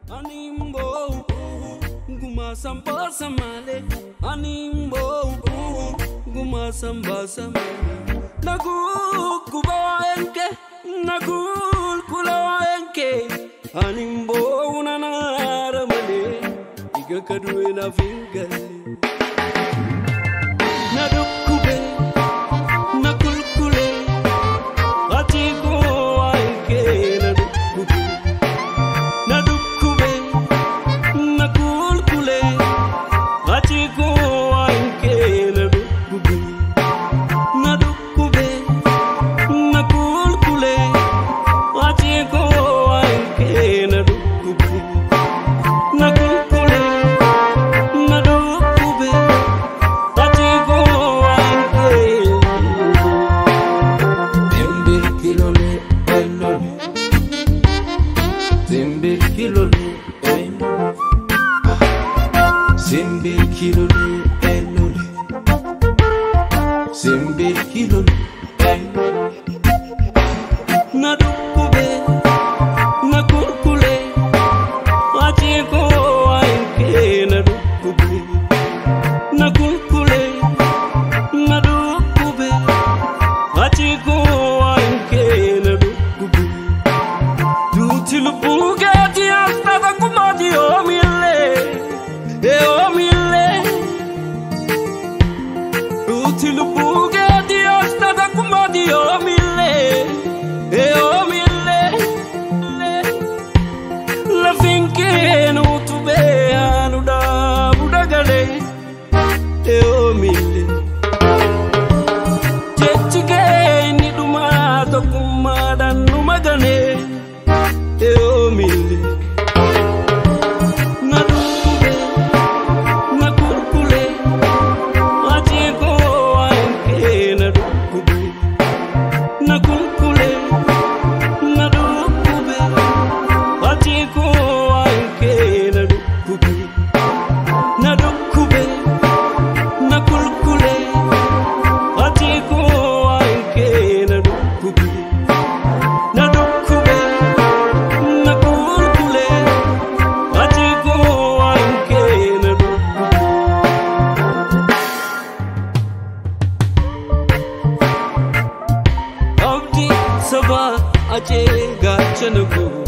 Animbo, guma samba samale. Animbo, guma samba samale. Nagul kubaenke, nagul kulaenke. Animbo unanara male, iga kadwe na fingale. Nadukube, nakulkule, atigo aike nadukube. Nadukube, nakulkule, atigo aike nadukube. Nadukube, nakulkule, atigo aike nadukube. Nakulkule, nadukube, atigo aike. Dimbil kilole elole, dimbil kilole elole, dimbil kilole elole, dimbil kilole elole. Nadukube, nakulkule, atigo aike nadukube. Nakulkule, nadukube, atigo aike nadukube. Dutil bugati asta kumadi omile, omile. Dutil bugati asta kumadi omile, omile. La finché non tu beano da budagale, omile. Chechige ni dumato kumada numagane, omile. Nadukube, nakulkule, atigo aike nadukube. Nakulkule, nadukube, atigo aike nadukube. Nadukube, nakulkule, atigo aike nadukube. Nadukube, nakulkule, atigo aike nadukube. Abdi sabah ache gachanugo.